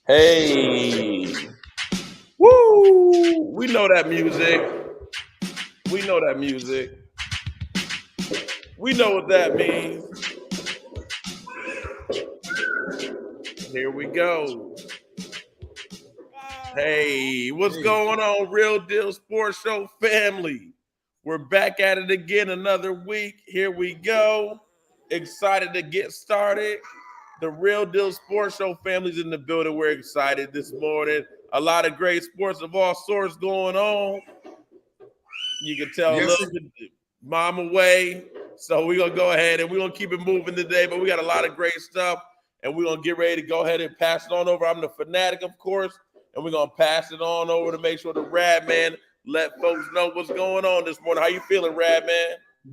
Hey. Woo! We know that music. We know that music. We know what that means. Here we go. Hey, what's going on, Real Deal Sports Show family? We're back at it again another week. Here we go. Excited to get started. The Real Deal Sports Show family's in the building. We're excited this morning. A lot of great sports of all sorts going on. You can tell a little bit mom away. So we're going to go ahead and we're going to keep it moving today. But we got a lot of great stuff. And we're going to get ready to go ahead and pass it on over. I'm the fanatic, of course. And we're going to pass it on over to make sure the Rad Man let folks know what's going on this morning. How you feeling, Rad Man?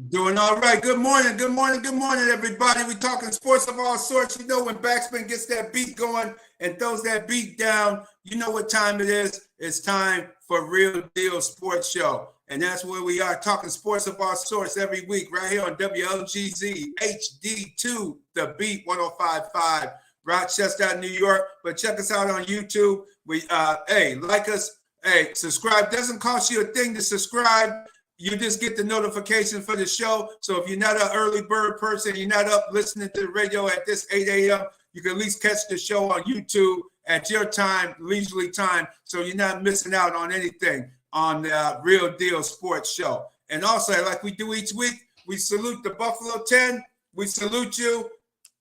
Doing all right. Good morning, everybody. We're talking sports of all sorts. You know, when Backspin gets that beat going and throws that beat down, you know what time it is. It's time for Real Deal Sports Show. And that's where we are, talking sports of all sorts every week, right here on WLGZ HD2, The Beat 105.5, Rochester, New York. But check us out on YouTube. We like us. Hey, subscribe. Doesn't cost you a thing to subscribe. You just get the notification for the show. So if you're not an early bird person, you're not up listening to the radio at this 8 a.m., you can at least catch the show on YouTube at your time, leisurely time, so you're not missing out on anything on the Real Deal Sports Show. And also, like we do each week, we salute the Buffalo 10. We salute you.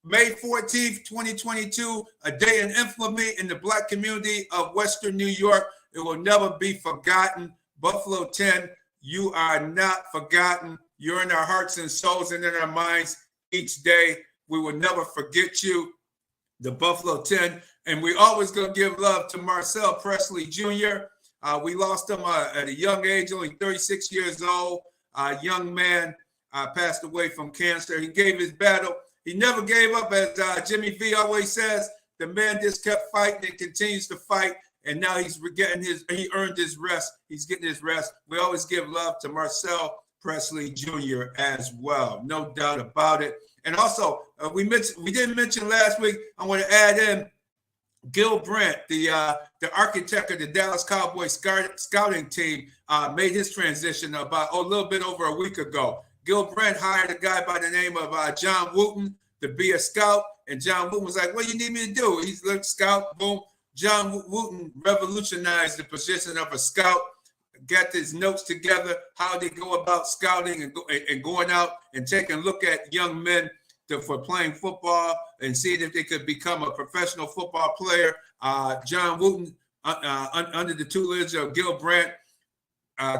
May 14th, 2022, a day in infamy in the Black community of Western New York. It will never be forgotten. Buffalo 10, you are not forgotten. You're in our hearts and souls and in our minds each day. We will never forget you, the Buffalo 10. And we always going to give love to Marcel Presley Jr. We lost him at a young age, only 36 years old. Young man passed away from cancer. He gave his battle. He never gave up, as Jimmy V always says. The man just kept fighting and continues to fight. And now he earned his rest. He's getting his rest. We always give love to Marcel Presley Jr. as well. No doubt about it. And also, we didn't mention last week, I want to add in Gil Brandt, the architect of the Dallas Cowboys scouting team, made his transition about a little bit over a week ago. Gil Brandt hired a guy by the name of John Wooten to be a scout. And John Wooten was like, what do you need me to do? He's like, scout, boom. John Wooten revolutionized the position of a scout, got his notes together, how they go about scouting and going out and taking a look at young men for playing football and seeing if they could become a professional football player. John Wooten, under the tutelage of Gil Brandt,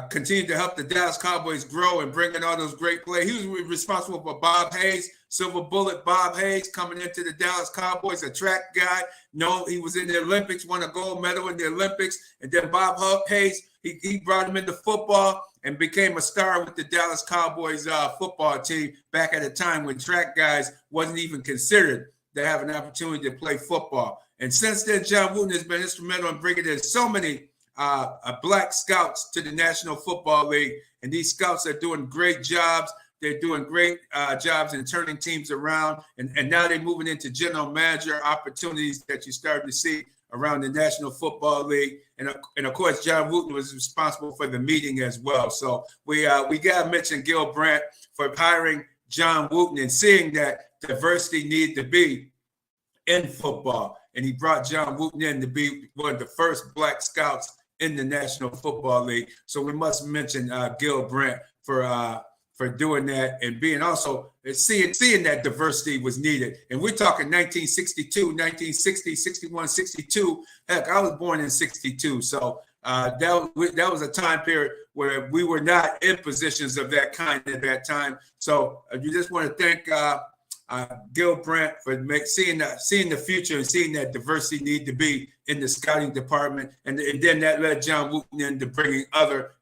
continued to help the Dallas Cowboys grow and bring in all those great players. He was responsible for Bob Hayes, Silver Bullet Bob Hayes, coming into the Dallas Cowboys, a track guy. No, he was in the Olympics, won a gold medal in the Olympics. And then Bob Hayes, he brought him into football and became a star with the Dallas Cowboys football team back at a time when track guys wasn't even considered to have an opportunity to play football. And since then, John Wooten has been instrumental in bringing in so many black scouts to the National Football League. And these scouts are doing great jobs. They're doing great jobs in turning teams around. And now they're moving into general manager opportunities that you're starting to see around the National Football League. And of course, John Wooten was responsible for the meeting as well. So we got to mention Gil Brandt for hiring John Wooten and seeing that diversity needed to be in football. And he brought John Wooten in to be one of the first black scouts in the National Football League. So we must mention Gil Brandt for doing that and being also seeing that diversity was needed. And we're talking 1962, 1960, 61, 62. Heck, I was born in 62. So that was a time period where we were not in positions of that kind at that time. So you just want to thank Gil Brandt for seeing the future and seeing that diversity need to be in the scouting department, and then that led John Wooten into bringing other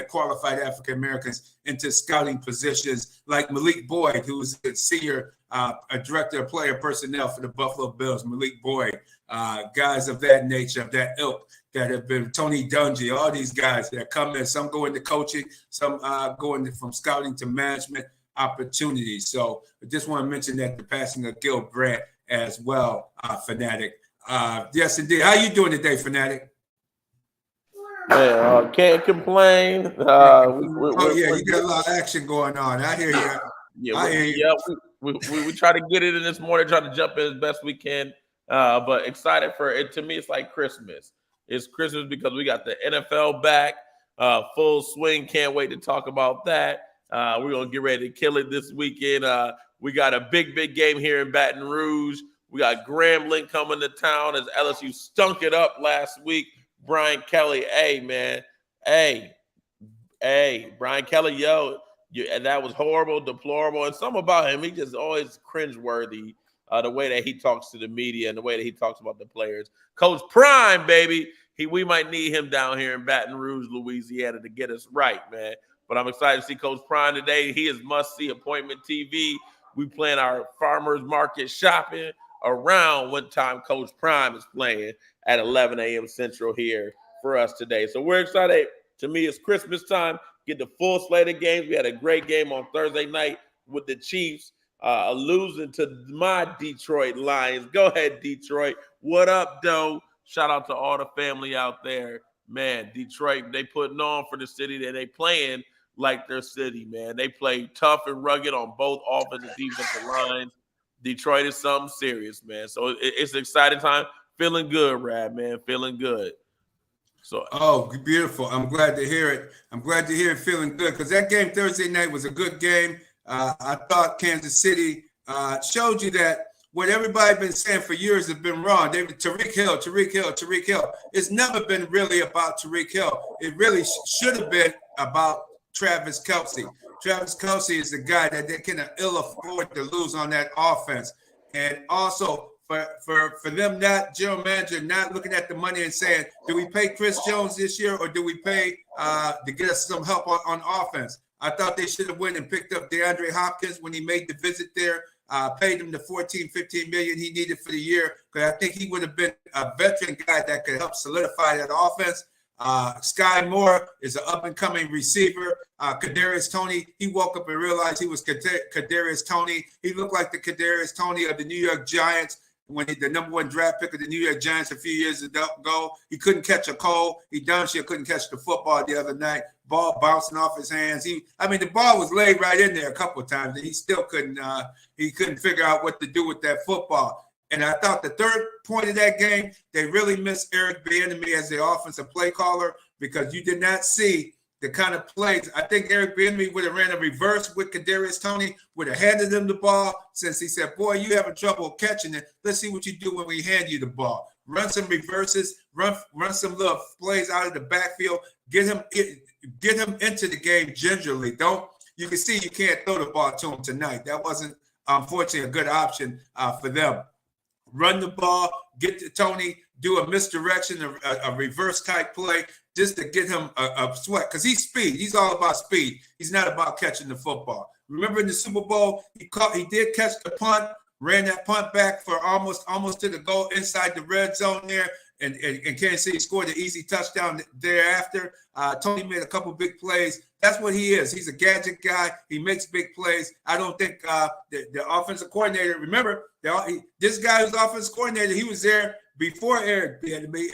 qualified African Americans into scouting positions, like Malik Boyd, who was the senior director of player personnel for the Buffalo Bills. Malik Boyd, guys of that nature, of that ilk, that have been Tony Dungy, all these guys that come in. Some go into coaching, some go from scouting to management opportunities. So I just want to mention that the passing of Gil Brandt as well, Fanatic. Yes, indeed. How you doing today, Fanatic? Man, can't complain. You got a lot of action going on. I hear you. We try to get it in this morning, try to jump in as best we can. But excited for it. To me, it's like Christmas. It's Christmas because we got the NFL back, full swing. Can't wait to talk about that. We're going to get ready to kill it this weekend. We got a big game here in Baton Rouge. We got Grambling coming to town as LSU stunk it up last week. Brian Kelly, hey, man. Hey, Brian Kelly, that was horrible, deplorable. And something about him, he just always cringeworthy, the way that he talks to the media and the way that he talks about the players. Coach Prime, baby. We might need him down here in Baton Rouge, Louisiana, to get us right, man. But I'm excited to see Coach Prime today. He is must-see appointment TV. We plan our farmers market shopping around what time Coach Prime is playing at 11 a.m. Central here for us today. So we're excited. To me, it's Christmas time. Get the full slate of games. We had a great game on Thursday night with the Chiefs losing to my Detroit Lions. Go ahead, Detroit. What up, though? Shout out to all the family out there. Man, Detroit, they putting on for the city that they playing like their city, man. They play tough and rugged on both offensive and defensive lines. Detroit is something serious, man. So it's an exciting time. Feeling good, Rad, man. Feeling good. So, beautiful. I'm glad to hear it. I'm glad to hear it feeling good, because that game Thursday night was a good game. I thought Kansas City showed you that what everybody been saying for years has been wrong. Tyreek Hill. It's never been really about Tyreek Hill. It really should have been about Travis Kelce. Travis Kelce is the guy that they can ill afford to lose on that offense. And also for them, not general manager, not looking at the money and saying, do we pay Chris Jones this year, or do we pay to get us some help on offense? I thought they should have went and picked up DeAndre Hopkins when he made the visit there, paid him the $14-15 million he needed for the year, because I think he would have been a veteran guy that could help solidify that offense. Sky Moore is an up-and-coming receiver. Kadarius Toney, he woke up and realized he was Kadarius Toney. He looked like the Kadarius Toney of the New York Giants when the number one draft pick of the New York Giants a few years ago. He couldn't catch a cold. He darn sure couldn't catch the football the other night. Ball bouncing off his hands. The ball was laid right in there a couple of times, and he still couldn't figure out what to do with that football. And I thought the third point of that game, they really missed Eric Bieniemy as the offensive play caller, because you did not see the kind of plays. I think Eric Bieniemy would have ran a reverse with Kadarius Toney, would have handed him the ball, since he said, boy, you having trouble catching it. Let's see what you do when we hand you the ball. Run some reverses, run some little plays out of the backfield, get him into the game gingerly. You can see you can't throw the ball to him tonight. That wasn't, unfortunately, a good option for them. Run the ball, get to Toney, do a misdirection, a reverse type play, just to get him a sweat, because he's speed. He's all about speed. He's not about catching the football. Remember in the Super Bowl, he did catch the punt, ran that punt back for almost to the goal inside the red zone there, and Kansas City scored an easy touchdown thereafter. Toney made a couple big plays. That's what he is. He's a gadget guy. He makes big plays. I don't think the offensive coordinator, remember, this guy who's offensive coordinator, he was there before Eric Bieniemy,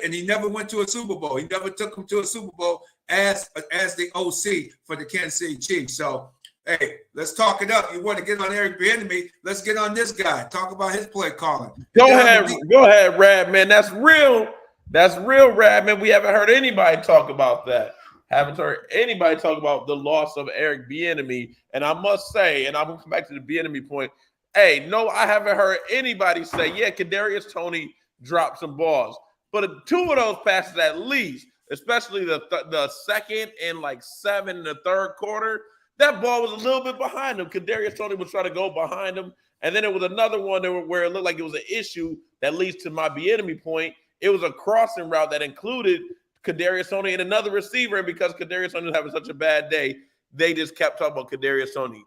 and he never went to a Super Bowl. He never took him to a Super Bowl as the OC for the Kansas City Chiefs. So, hey, let's talk it up. You want to get on Eric Bieniemy? Let's get on this guy. Talk about his play calling. Go ahead, Rad, man. That's real. That's real, Rad, man. We haven't heard anybody talk about that. Haven't heard anybody talk about the loss of Eric Bieniemy. And I must say, and I'm going to come back to the Bieniemy point, hey, no, I haven't heard anybody say, yeah, Kadarius Toney dropped some balls. But two of those passes at least, especially the second and like 7 in the third quarter, that ball was a little bit behind him. Kadarius Toney was trying to go behind him. And then it was another one where it looked like it was an issue that leads to my Bieniemy point. It was a crossing route that included Kadarius Toney and another receiver. And because Kadarius Toney was having such a bad day, they just kept talking about Kadarius Toney.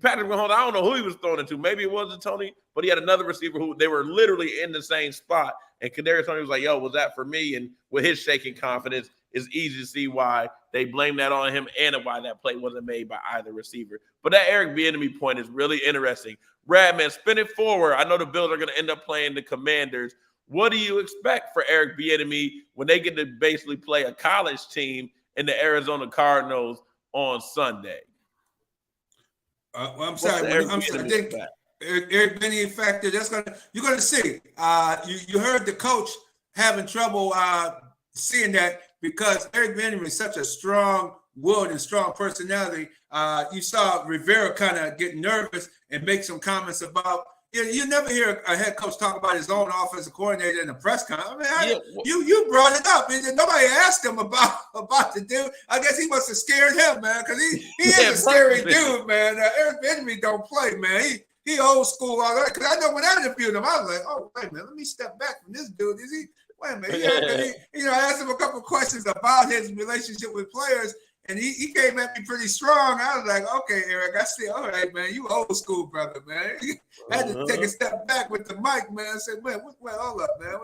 Patrick Mahomes, I don't know who he was throwing it to. Maybe it wasn't Toney, but he had another receiver who they were literally in the same spot. And Kadarius Toney was like, yo, was that for me? And with his shaking confidence, it's easy to see why they blame that on him and why that play wasn't made by either receiver. But that Eric Bieniemy point is really interesting. Brad, man, spin it forward. I know the Bills are going to end up playing the Commanders. What do you expect for Eric Bieniemy when they get to basically play a college team in the Arizona Cardinals on Sunday? Well, I'm sorry. I think Eric Bieniemy factor. You're gonna see. You heard the coach having trouble seeing that because Eric Bieniemy is such a strong-willed and strong personality. You saw Rivera kind of get nervous and make some comments about. You never hear a head coach talk about his own offensive coordinator in a press conference. I mean, you brought it up. Nobody asked him about the dude. I guess he must have scared him, man, because he is a scary dude, man. Eric Bieniemy don't play, man. He old school all that. Because I know when I interviewed him, I was like, oh, wait a minute, let me step back from this dude. Is he? Wait a minute. I asked him a couple questions about his relationship with players. And he came at me pretty strong. I was like, okay, Eric, I see. All right, man, you old school, brother, man. I had to take a step back with the mic, man. I said, man, hold up, man.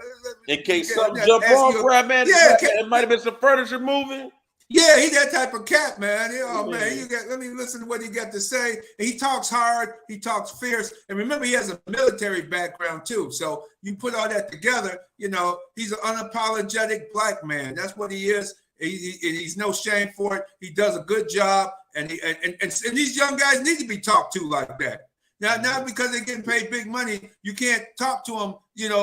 In case something jump off, right, man? Yeah, it might have been some furniture moving. Yeah, he that type of cat, man. Man, let me listen to what he got to say. And he talks hard. He talks fierce. And remember, he has a military background, too. So you put all that together, he's an unapologetic black man. That's what he is. He's no shame for it. He does a good job, and these young guys need to be talked to like that. Now because they're getting paid big money, you can't talk to them,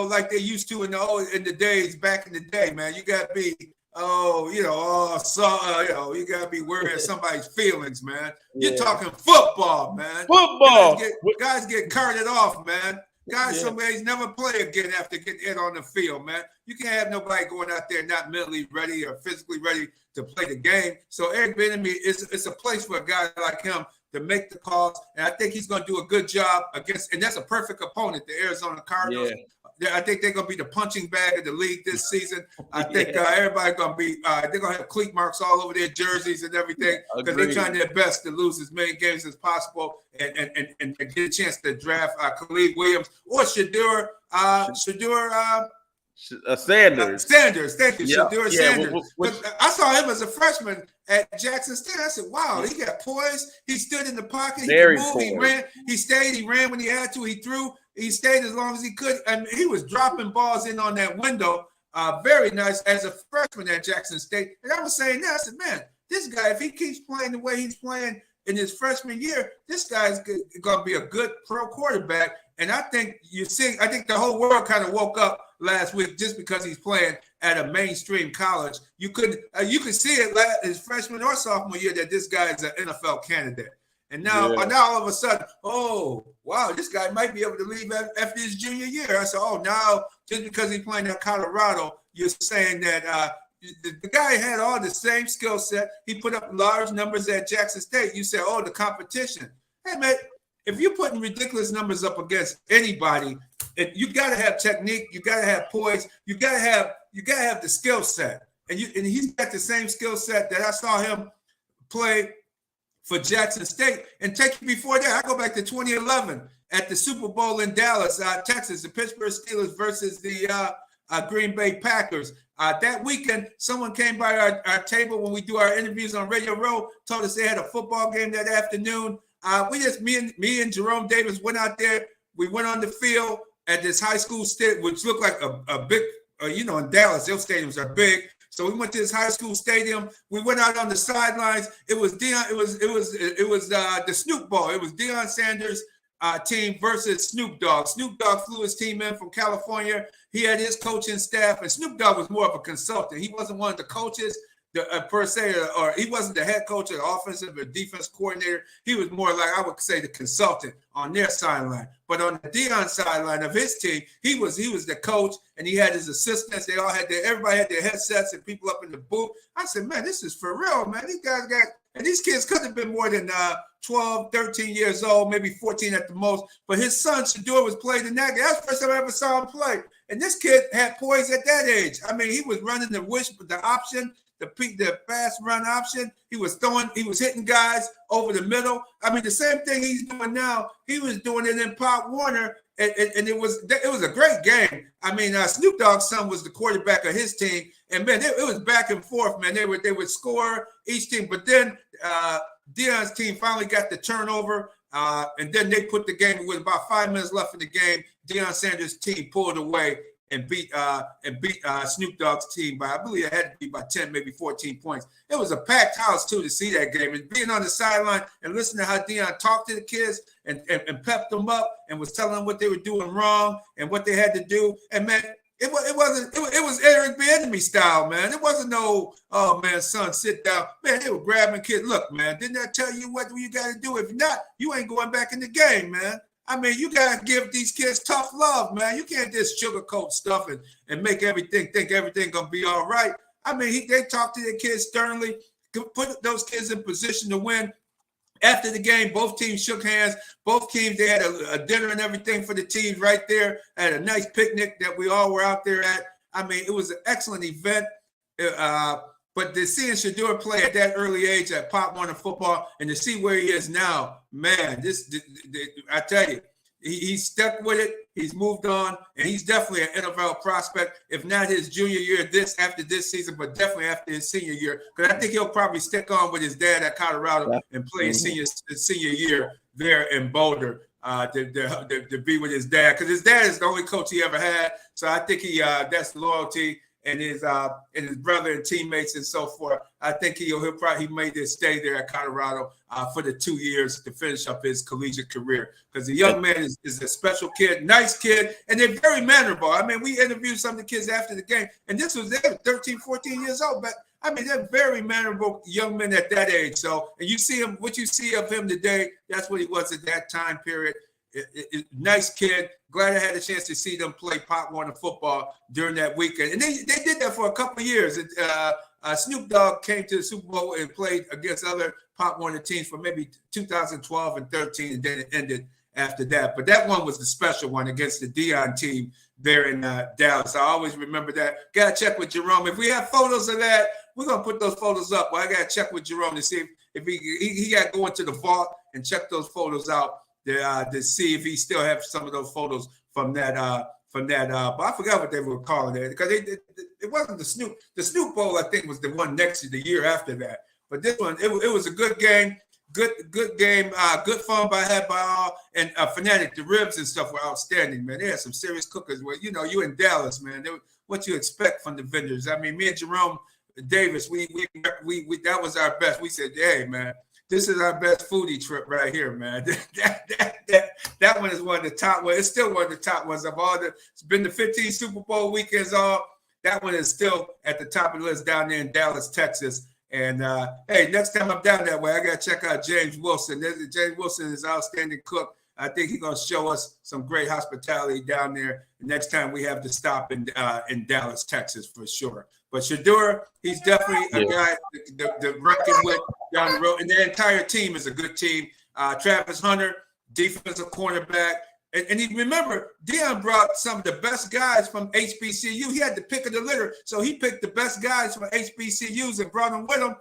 like they used to in the days back in the day, man. You got to be, you got to be worried of somebody's feelings, man. You're talking football, man. Football. Guys get carted off, man. Guys, somebody's never play again after getting hit on the field, man. You can't have nobody going out there not mentally ready or physically ready to play the game. So Eric Bieniemy, it's a place for a guy like him to make the calls, and I think he's going to do a good job against. And that's a perfect opponent, the Arizona Cardinals. Yeah. I think they're going to be the punching bag of the league this season. I think everybody's going to be. They're going to have cleat marks all over their jerseys and everything because they're trying their best to lose as many games as possible and get a chance to draft Khalid Williams or Shadur Sanders. Sanders, thank you, Shadur Sanders. I saw him as a freshman at Jackson State. I said, wow, he got poise. He stood in the pocket. He could move. He ran. He stayed. He ran when he had to. He threw. He stayed as long as he could. And he was dropping balls in on that window. Very nice as a freshman at Jackson State. And I was saying that. I said, man, this guy, if he keeps playing the way he's playing in his freshman year, this guy's going to be a good pro quarterback. And I think I think the whole world kind of woke up last week just because he's playing at a mainstream college. You could see it his freshman or sophomore year that this guy is an NFL candidate. And now all of a sudden, oh, wow, this guy might be able to leave after his junior year. I said, oh, now just because he's playing at Colorado, you're saying that the guy had all the same skill set. He put up large numbers at Jackson State. You say, oh, the competition. Hey, man, if you're putting ridiculous numbers up against anybody, you got to have technique. You got to have poise. You got to have the skill set. And he's got the same skill set that I saw him play for Jackson State. And take you before that, I go back to 2011 at the Super Bowl in Dallas, Texas, the Pittsburgh Steelers versus the Green Bay Packers. That weekend, someone came by our table when we do our interviews on Radio Row, told us they had a football game that afternoon. Me and Jerome Davis went out there. We went on the field at this high school stadium, which looked like a big, in Dallas, those stadiums are big. So we went to this high school stadium. We went out on the sidelines. It was the Snoop Bowl. It was Deion Sanders' team versus Snoop Dogg. Snoop Dogg flew his team in from California. He had his coaching staff, and Snoop Dogg was more of a consultant. He wasn't one of the coaches per se, or he wasn't the head coach or the offensive or defense coordinator. He was more like, I would say, the consultant on their sideline. But on the Deion sideline of his team, he was the coach, and he had his assistants. Everybody had their headsets and people up in the booth. I said, man, this is for real, man. These guys And these kids could have been more than 12, 13 years old, maybe 14 at the most. But his son, Shador, was playing in that game. That's the first time I ever saw him play. And this kid had poise at that age. I mean, he was running the option, the fast run option. He was hitting guys over the middle. I mean, the same thing he's doing now, he was doing it in Pop Warner. And it was a great game. I mean, Snoop Dogg's son was the quarterback of his team, and man, it was back and forth. Man, they would score each team, but then Deion's team finally got the turnover, and then they put the game with about 5 minutes left in the game. Deion Sanders' team pulled away and beat Snoop Dogg's team by, I believe it had to be by 10, maybe 14 points. It was a packed house too to see that game, and being on the sideline and listening to how Deion talked to the kids and pepped them up and was telling them what they were doing wrong and what they had to do. And man, it was Eric Bieniemy style, man. It wasn't no, oh man, son, sit down. Man, they were grabbing kids. Look, man, didn't I tell you what you got to do? If not, you ain't going back in the game, man. I mean, you got to give these kids tough love, man. You can't just sugarcoat stuff and make think everything going to be all right. I mean, they talked to their kids sternly, put those kids in position to win. After the game, both teams shook hands. Both teams, they had a dinner and everything for the teams right there. Had a nice picnic that we all were out there at. I mean, it was an excellent event. But to see Shador play at that early age at Pop Warner football and to see where he is now, man, I tell you, he's stuck with it. He's moved on, and he's definitely an NFL prospect, if not his junior year after this season, but definitely after his senior year. Because I think he'll probably stick on with his dad at Colorado and play his senior year there in Boulder to be with his dad. Because his dad is the only coach he ever had. So I think that's loyalty. And his brother and teammates and so forth. I think he made this stay there at Colorado for the 2 years to finish up his collegiate career, because the young man is a special kid, nice kid, and they're very mannerable. I mean, we interviewed some of the kids after the game, and this was they were 13, 14 years old, but I mean, they're very mannerable young men at that age. So, and you see him, what you see of him today, that's what he was at that time period. Nice kid. Glad I had a chance to see them play Pop Warner football during that weekend. And they did that for a couple of years. Snoop Dogg came to the Super Bowl and played against other Pop Warner teams for maybe 2012 and 13, and then it ended after that. But that one was the special one against the Deion team there in Dallas. I always remember that. Got to check with Jerome. If we have photos of that, we're going to put those photos up. Well, I got to check with Jerome to see if he got to go into the vault and check those photos out. To see if he still has some of those photos from that. But I forgot what they were calling it, because it wasn't the Snoop. The Snoop Bowl, I think, was the one next to the year after that. But this one, it was a good game, good game, good fun by all. And Fanatic, the ribs and stuff were outstanding, man. They had some serious cookers. Well, you know, you in Dallas, man. What you expect from the vendors? I mean, me and Jerome Davis, we that was our best. We said, hey, man. This is our best foodie trip right here, man. That one is one of the top ones. It's still one of the top ones of all it's been the 15 Super Bowl weekends all. That one is still at the top of the list down there in Dallas, Texas. And hey, next time I'm down that way, I got to check out James Wilson. James Wilson is an outstanding cook. I think he's going to show us some great hospitality down there next time we have to stop in Dallas, Texas, for sure. But Shador, he's definitely a guy to reckon with down the road. And the entire team is a good team. Travis Hunter, defensive cornerback. And remember, Deion brought some of the best guys from HBCU. He had the pick of the litter. So he picked the best guys from HBCUs and brought them with him.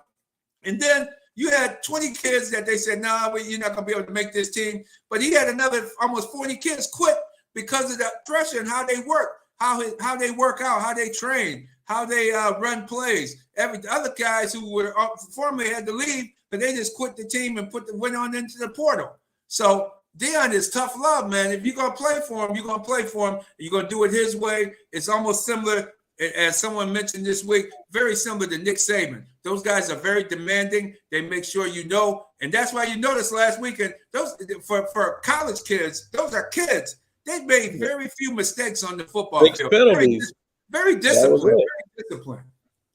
And then you had 20 kids that they said, nah, you're not going to be able to make this team. But he had another almost 40 kids quit because of that pressure and how they work, how they work out, how they train, how they run plays. The other guys who were formerly had to leave, but they just quit the team and went on into the portal. So Deion is tough love, man. If you're going to play for him, you're going to play for him. You're going to do it his way. It's almost similar, as someone mentioned this week, very similar to Nick Saban. Those guys are very demanding. They make sure you know. And that's why you noticed last weekend, for college kids, those are kids. They made very few mistakes on the football field. Very disciplined.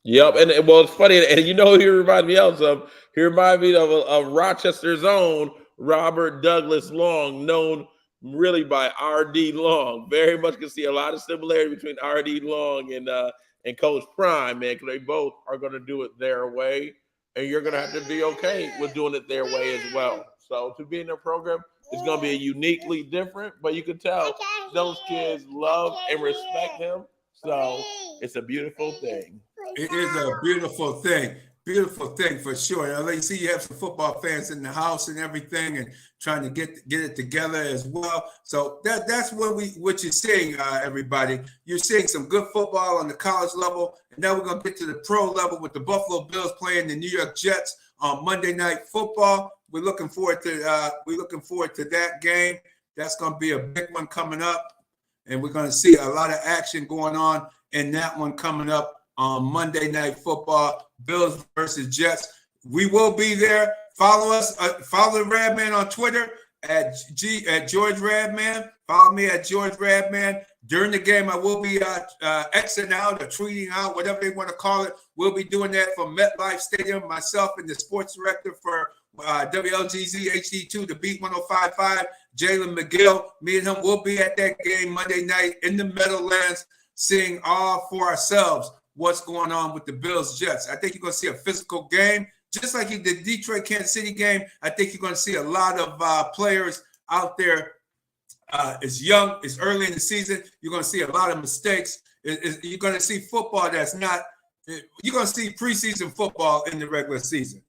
Yep, and it's funny, and you know who he reminds me of? He reminds me of Rochester's own Robert Douglas Long, known really by R.D. Long. Very much can see a lot of similarity between R.D. Long and Coach Prime, man, because they both are going to do it their way. and you're going to have to be okay with doing it their way as well. So to be in their program is going to be uniquely different, but you can tell those kids love and respect him. So it's a beautiful thing. It is a beautiful thing. Beautiful thing for sure. Now, you see, you have some football fans in the house and everything, and trying to get it together as well. So that's what you're seeing, everybody. You're seeing some good football on the college level, and now we're gonna get to the pro level with the Buffalo Bills playing the New York Jets on Monday Night Football. We're looking forward to that game. That's gonna be a big one coming up, and we're gonna see a lot of action going on in that one coming up on Monday Night Football, Bills versus Jets. We will be there. Follow us. Follow the Radman on Twitter at George Radman. Follow me at George Radman. During the game, I will be Xing out or tweeting out, whatever they want to call it. We'll be doing that from MetLife Stadium. Myself and the sports director for WLGZ HD2, the Beat 105.5, Jalen McGill. Me and him will be at that game Monday night in the Meadowlands, seeing all for ourselves what's going on with the Bills Jets. I think you're going to see a physical game, just like the Detroit Kansas City game. I think you're going to see a lot of players out there. It's young, it's early in the season. You're going to see a lot of mistakes. You're going to see football that's not. You're going to see preseason football in the regular season.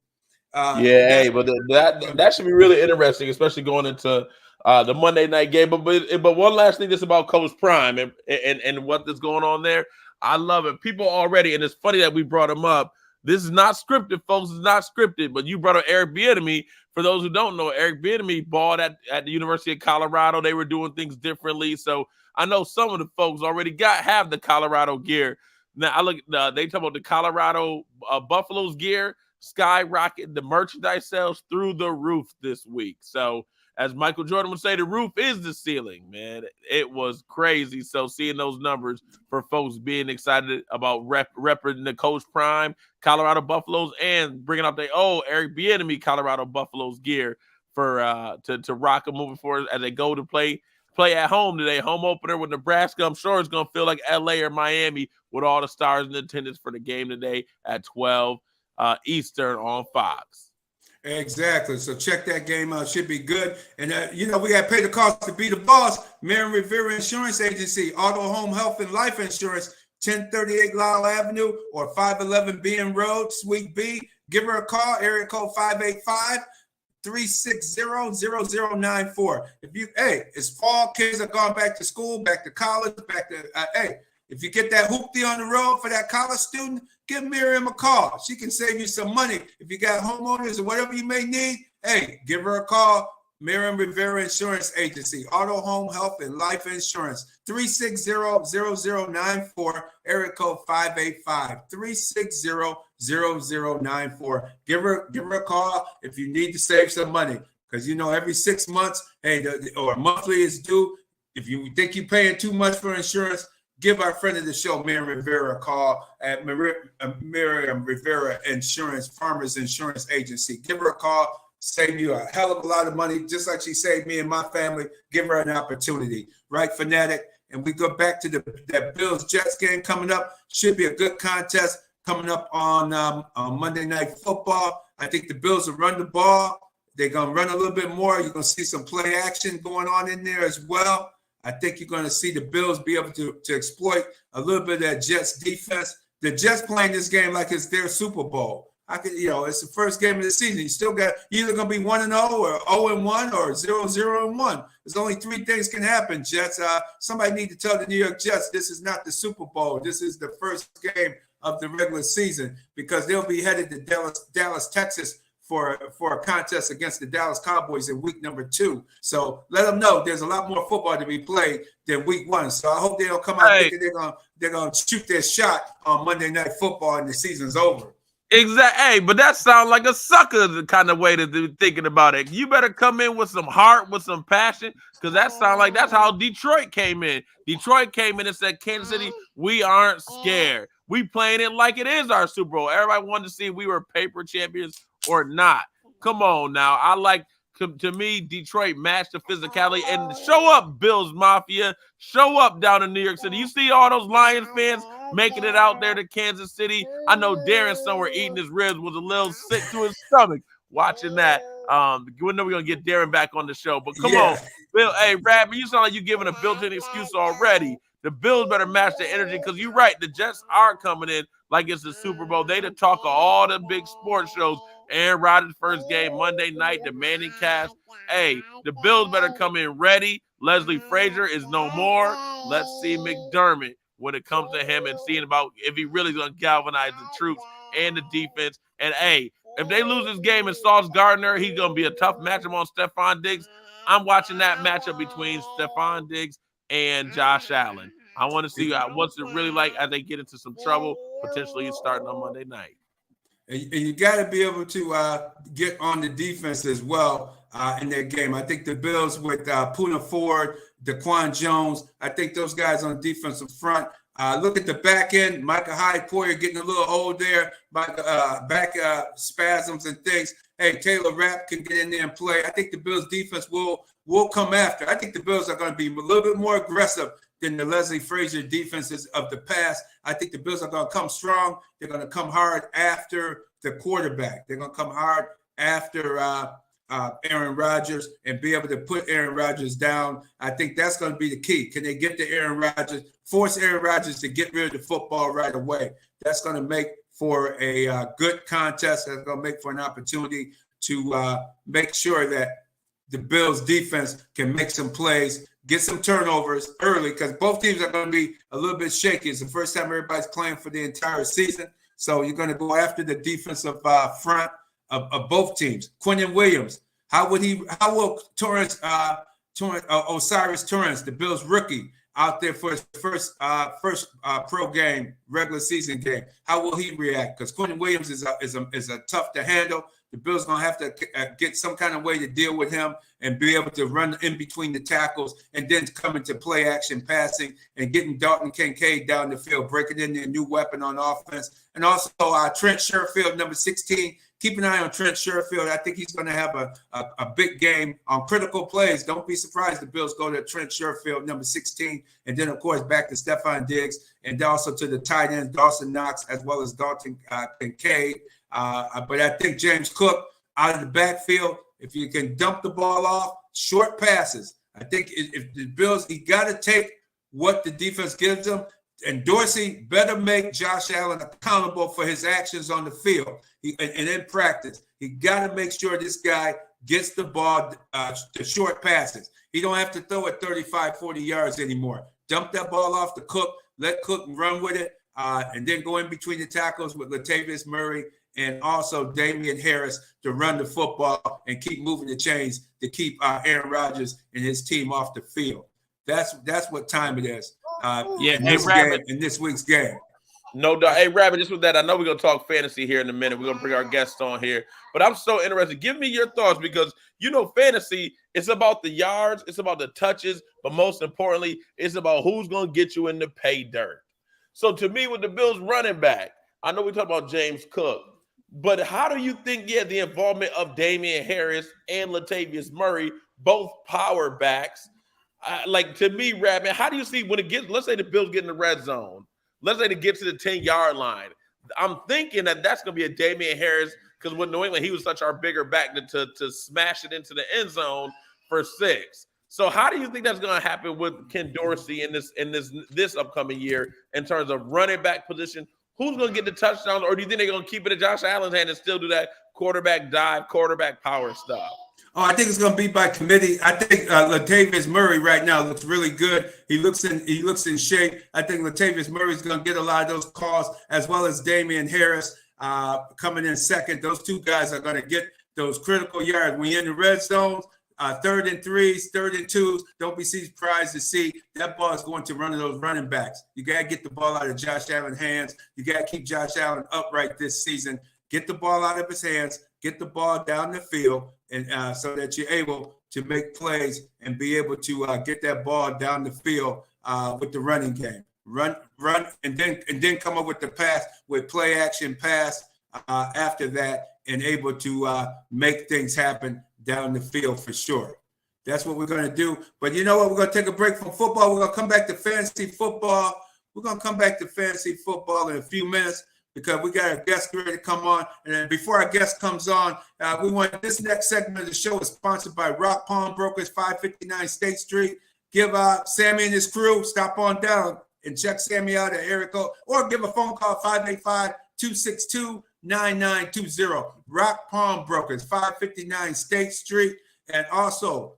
But that should be really interesting, especially going into the Monday night game. But one last thing, just about Coach Prime and what is going on there. I love it. People already, and it's funny that we brought him up. This is not scripted, folks. It's not scripted. But you brought up Eric Bieniemy. For those who don't know, Eric Bieniemy balled at the University of Colorado. They were doing things differently. So I know some of the folks already have the Colorado gear. Now I look. They talk about the Colorado Buffaloes gear skyrocket. The merchandise sales through the roof this week. So as Michael Jordan would say, the roof is the ceiling, man. It was crazy. So seeing those numbers for folks being excited about repping the Coach Prime, Colorado Buffaloes, and bringing out their Eric Bieniemy Colorado Buffaloes gear for to rock them moving forward as they go to play at home today. Home opener with Nebraska. I'm sure it's going to feel like LA or Miami with all the stars in attendance for the game today at 12 Eastern on Fox. Exactly. So check that game out. Should be good. And, we got to pay the cost to be the boss. Marion Rivera Insurance Agency, auto, home, health, and life insurance, 1038 Lyle Avenue or 511 BN Road, Suite B. Give her a call, area code 585-360-0094. It's fall, kids are going back to school, back to college, if you get that hoopty on the road for that college student, give Miriam a call. She can save you some money. If you got homeowners or whatever you may need, give her a call. Miriam Rivera Insurance Agency, auto, home, health, and life insurance, 360-0094, area code 585-360-0094. Give her a call if you need to save some money, because every 6 months, or monthly is due. If you think you're paying too much for insurance, give our friend of the show, Miriam Rivera, a call at Miriam Rivera Insurance, Farmers Insurance Agency. Give her a call, save you a hell of a lot of money, just like she saved me and my family. Give her an opportunity, right, Fanatic? And we go back to that Bills-Jets game coming up. Should be a good contest coming up on Monday Night Football. I think the Bills will run the ball. They're going to run a little bit more. You're going to see some play action going on in there as well. I think you're going to see the Bills be able to exploit a little bit of that Jets defense. The Jets playing this game like it's their Super Bowl. It's the first game of the season. You're either going to be 1-0 or 0-1 or 0-0-1. There's only three things can happen, Jets. Somebody need to tell the New York Jets this is not the Super Bowl. This is the first game of the regular season, because they'll be headed to Dallas, Texas for a contest against the Dallas Cowboys in week number 2. So let them know there's a lot more football to be played than week 1. So I hope they don't come out thinking they're gonna shoot their shot on Monday Night Football and the season's over. Exactly. Hey, but that sounds like a sucker, the kind of way to be thinking about it. You better come in with some heart, with some passion, because that sounds like that's how Detroit came in. Detroit came in and said, Kansas City, we aren't scared. We playing it like it is our Super Bowl. Everybody wanted to see if we were paper champions or not. Come on now. I like To me, Detroit matched the physicality. And show up, Bills Mafia. Show up down in New York City. You see all those Lions fans making it out there to Kansas City. I know Darren somewhere eating his ribs was a little sick to his stomach watching that. We know we're going to get Darren back on the show. But come on, Bill. Hey, Radman, you sound like you're giving a built-in excuse already. The Bills better match the energy because you're right. The Jets are coming in like it's the Super Bowl. They the talk of all the big sports shows. Aaron Rodgers' first game Monday night, the Manning cast. Hey, the Bills better come in ready. Leslie Frazier is no more. Let's see McDermott when it comes to him and seeing about if he really going to galvanize the troops and the defense. And, hey, if they lose this game and Sauce Gardner, he's going to be a tough matchup on Stephon Diggs. I'm watching that matchup between Stephon Diggs and Josh Allen. I want to see what's it really like as they get into some trouble, potentially starting on Monday night. And you got to be able to get on the defense as well in their game. I think the Bills with Poona Ford, Daquan Jones, I think those guys on the defensive front. Look at the back end. Micah Hyde-Poyer getting a little old there. Back spasms and things. Hey, Taylor Rapp can get in there and play. I think the Bills defense will come after. I think the Bills are going to be a little bit more aggressive than the Leslie Frazier defenses of the past. I think the Bills are going to come strong. They're going to come hard after the quarterback. They're going to come hard after Aaron Rodgers and be able to put Aaron Rodgers down. I think that's going to be the key. Can they get to Aaron Rodgers, force Aaron Rodgers to get rid of the football right away? That's going to make for a good contest. That's going to make for an opportunity to make sure that the Bills defense can make some plays, get some turnovers early, because both teams are going to be a little bit shaky. It's the first time everybody's playing for the entire season. So you're going to go after the defensive front of both teams. Quinnen Williams, how will Osiris Torrance, the Bills rookie, out there for his first pro game, regular season game, how will he react? Because Quinnen Williams is a tough to handle. The Bills going to have to get some kind of way to deal with him and be able to run in between the tackles and then come into play action passing and getting Dalton Kincaid down the field, breaking in their new weapon on offense. And also Trent Sherfield, number 16. Keep an eye on Trent Sherfield. I think he's going to have a big game on critical plays. Don't be surprised the Bills go to Trent Sherfield, number 16. And then, of course, back to Stephon Diggs and also to the tight ends, Dawson Knox, as well as Dalton Kincaid. But I think James Cook out of the backfield, if you can dump the ball off, short passes. I think if the Bills, he got to take what the defense gives them. And Dorsey better make Josh Allen accountable for his actions on the field and in practice. He got to make sure this guy gets the ball, the short passes. He don't have to throw it 35, 40 yards anymore. Dump that ball off to Cook, let Cook run with it, and then go in between the tackles with Latavius Murray and also Damian Harris to run the football and keep moving the chains to keep Aaron Rodgers and his team off the field. That's what time it is. In this week's game. No doubt. Hey, Rabbit, just with that, I know we're going to talk fantasy here in a minute. We're going to bring our guests on here. But I'm so interested. Give me your thoughts because, fantasy, it's about the yards, it's about the touches, but most importantly, it's about who's going to get you in the pay dirt. So to me, with the Bills running back, I know we talk about James Cook, but how do you think, the involvement of Damian Harris and Latavius Murray, both power backs, to me, Rabbit, how do you see when it gets, let's say the Bills get in the red zone, let's say they get to the 10-yard line. I'm thinking that's going to be a Damian Harris because with New England, he was such our bigger back to smash it into the end zone for 6. So how do you think that's going to happen with Ken Dorsey in this upcoming year in terms of running back position? Who's going to get the touchdowns, or do you think they're going to keep it in Josh Allen's hand and still do that quarterback dive, quarterback power stuff? Oh, I think it's going to be by committee. I think Latavius Murray right now looks really good. He looks in shape. I think Latavius Murray is going to get a lot of those calls, as well as Damian Harris coming in second. Those two guys are going to get those critical yards. When you're in the red zone, 3rd and 3s, 3rd and 2s, don't be surprised to see that ball is going to run to those running backs. You got to get the ball out of Josh Allen's hands. You got to keep Josh Allen upright this season. Get the ball out of his hands. Get the ball down the field, and so that you're able to make plays and be able to get that ball down the field with the running game. Run, and then come up with the pass with play action pass after that, and able to make things happen down the field for sure. That's what we're going to do. But you know what? We're going to take a break from football. We're going to come back to fantasy football. We're going to come back to fantasy football in a few minutes because we got a guest ready to come on. And then before our guest comes on, we want this next segment of the show is sponsored by Rock Pawn Brokers, 559 State Street. Give Sammy and his crew, stop on down and check Sammy out at area code or give a phone call, 585-262-9920. Rock Pawn Brokers, 559 State Street. And also,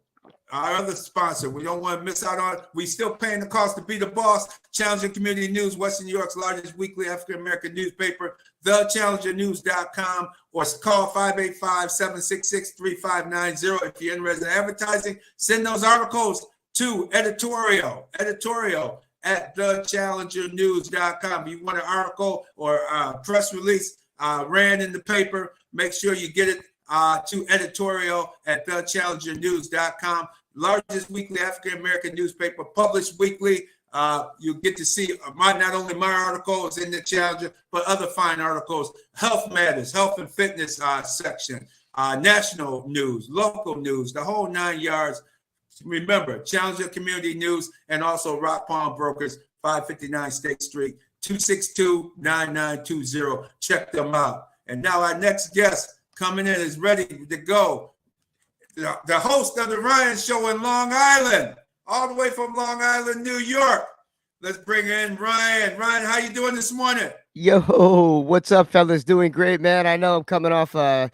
our other sponsor, we don't want to miss out on. We still paying the cost to be the boss. Challenger Community News, Western New York's largest weekly African-American newspaper, thechallengernews.com, or call 585-766-3590. If you're interested in advertising, send those articles to editorial at thechallengernews.com. If you want an article or a press release ran in the paper, make sure you get it to editorial at thechallengernews.com. Largest weekly African-American newspaper, published weekly. You get to see not only my articles in the Challenger, but other fine articles, health matters, health and fitness section, national news, local news, the whole 9 yards. Remember, Challenger Community News and also Rock Pawn Brokers, 559 State Street, 262-9920. Check them out. And now our next guest coming in is ready to go. The host of the Ryan Show in Long Island, all the way from Long Island, New York. Let's bring in Ryan. Ryan, how you doing this morning? Yo, what's up, fellas? Doing great, man. I know I'm coming off kind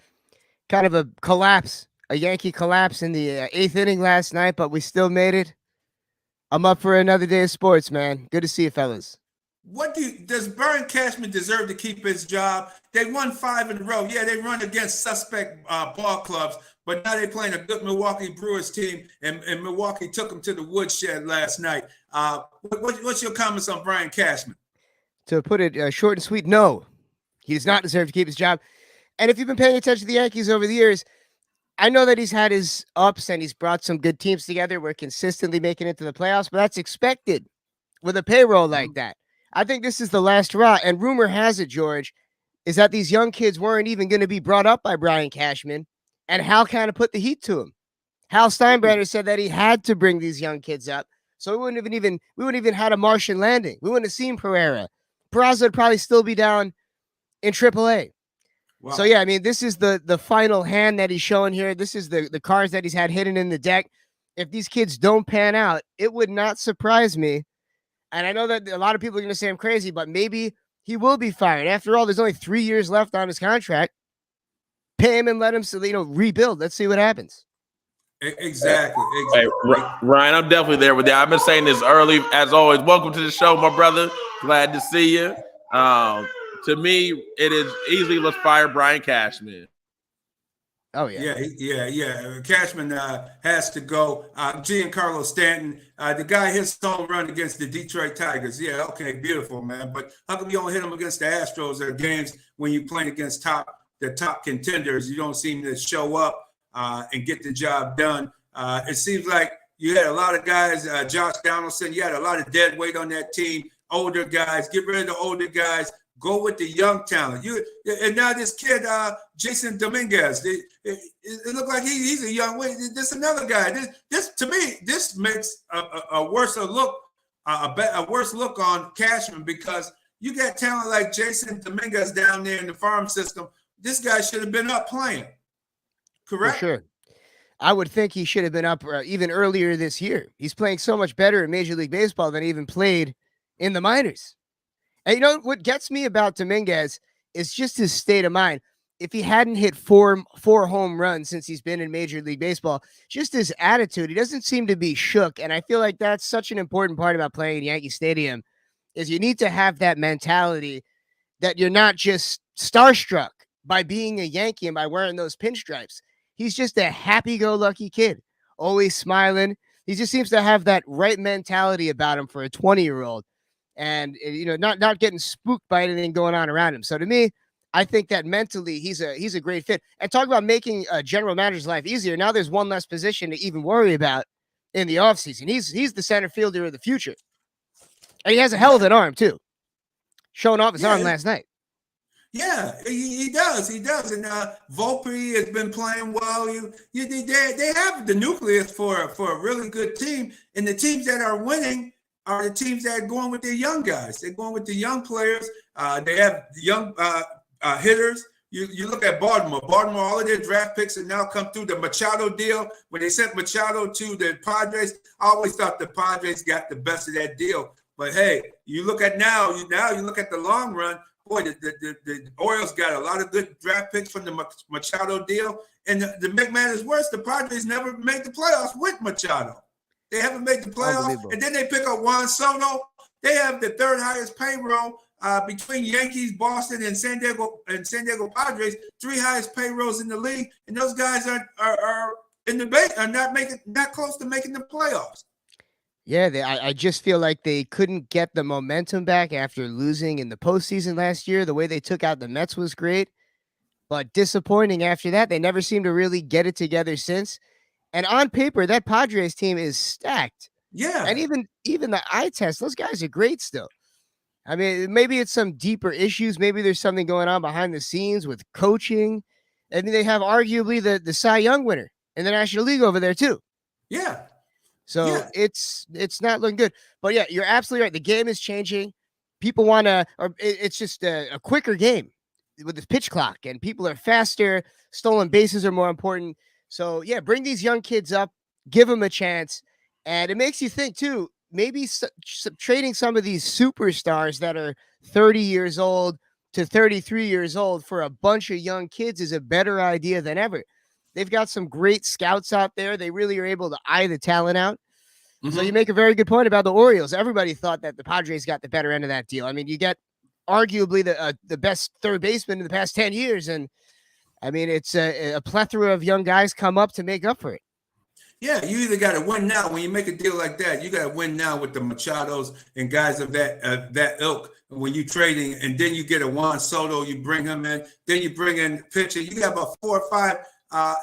of a collapse, a Yankee collapse in the 8th inning last night, but we still made it. I'm up for another day of sports, man. Good to see you, fellas. Does Brian Cashman deserve to keep his job? They won 5 in a row. Yeah, they run against suspect ball clubs, but now they're playing a good Milwaukee Brewers team, and Milwaukee took them to the woodshed last night. What's your comments on Brian Cashman? To put it short and sweet, no. He does not deserve to keep his job. And if you've been paying attention to the Yankees over the years, I know that he's had his ups and he's brought some good teams together. We're consistently making it to the playoffs, but that's expected with a payroll like that. I think this is the last hurrah. And rumor has it, George, is that these young kids weren't even going to be brought up by Brian Cashman, and Hal kind of put the heat to him. Hal Steinbrenner said that he had to bring these young kids up, so we wouldn't even had a Martian landing. We wouldn't have seen Pereira. Peraza would probably still be down in AAA. Wow. So yeah, I mean, this is the final hand that he's showing here. This is the cards that he's had hidden in the deck. If these kids don't pan out, it would not surprise me. And I know that a lot of people are going to say I'm crazy, but maybe he will be fired. After all, there's only 3 years left on his contract. Pay him and let him, rebuild. Let's see what happens. Exactly. Hey, Ryan, I'm definitely there with that. I've been saying this early, as always. Welcome to the show, my brother. Glad to see you. To me, it is easily let's fire Brian Cashman. Oh, yeah. Yeah. Cashman has to go. Giancarlo Stanton, the guy hits home run against the Detroit Tigers. Yeah, okay, beautiful, man. But how come you don't hit him against the Astros or games when you're playing against the top contenders? You don't seem to show up and get the job done. It seems like you had a lot of guys, Josh Donaldson, you had a lot of dead weight on that team, older guys. Get rid of the older guys. Go with the young talent. And now this kid, Jason Dominguez, it looked like he's a young way. This another guy. This to me, this makes a worse look on Cashman, because you got talent like Jason Dominguez down there in the farm system. This guy should have been up playing. Correct? For sure. I would think he should have been up even earlier this year. He's playing so much better in Major League Baseball than he even played in the minors. And you know what gets me about Dominguez is just his state of mind. If he hadn't hit four home runs since he's been in Major League Baseball, just his attitude, he doesn't seem to be shook. And I feel like that's such an important part about playing in Yankee Stadium, is you need to have that mentality that you're not just starstruck by being a Yankee and by wearing those pinstripes. He's just a happy-go-lucky kid, always smiling. He just seems to have that right mentality about him for a 20-year-old. And, you know, not getting spooked by anything going on around him. So to me, I think that mentally he's a great fit. And talk about making a general manager's life easier. Now there's one less position to even worry about in the offseason. He's the center fielder of the future. And he has a hell of an arm, too. Showing off his arm last night. Yeah, he does. He does. And Volpe has been playing well. They have the nucleus for a really good team. And the teams that are winning are the teams that are going with their young guys. They're going with the young players. They have young hitters. You look at Baltimore. Baltimore, all of their draft picks have now come through the Machado deal. When they sent Machado to the Padres, I always thought the Padres got the best of that deal. But hey, you look at you look at the long run. Boy, the Orioles got a lot of good draft picks from the Machado deal. And to make matters worse, the Padres never made the playoffs with Machado. They haven't made the playoffs. And then they pick up Juan Soto. They have the third highest payroll between Yankees, Boston, and San Diego Padres. 3 highest payrolls in the league. And those guys are in the are not close to making the playoffs. Yeah, I just feel like they couldn't get the momentum back after losing in the postseason last year. The way they took out the Mets was great, but disappointing after that. They never seem to really get it together since. And on paper, that Padres team is stacked. Yeah. And even the eye test, those guys are great still. I mean, maybe it's some deeper issues. Maybe there's something going on behind the scenes with coaching. I mean, they have arguably the Cy Young winner in the National League over there too. Yeah. So it's not looking good. But yeah, you're absolutely right. The game is changing. People want to, or it's just a quicker game with the pitch clock, and people are faster. Stolen bases are more important. So yeah, bring these young kids up, give them a chance. And it makes you think too, maybe trading some of these superstars that are 30 years old to 33 years old for a bunch of young kids is a better idea than ever. They've got some great scouts out there. They really are able to eye the talent out. Mm-hmm. So you make a very good point about the Orioles. Everybody thought that the Padres got the better end of that deal. I mean, you get arguably the best third baseman in the past 10 years. And I mean, it's a plethora of young guys come up to make up for it. Yeah, you either got to win now. When you make a deal like that, you got to win now with the Machados and guys of that ilk. When you trading, and then you get a Juan Soto, you bring him in. Then you bring in pitcher. You got about 4 or 5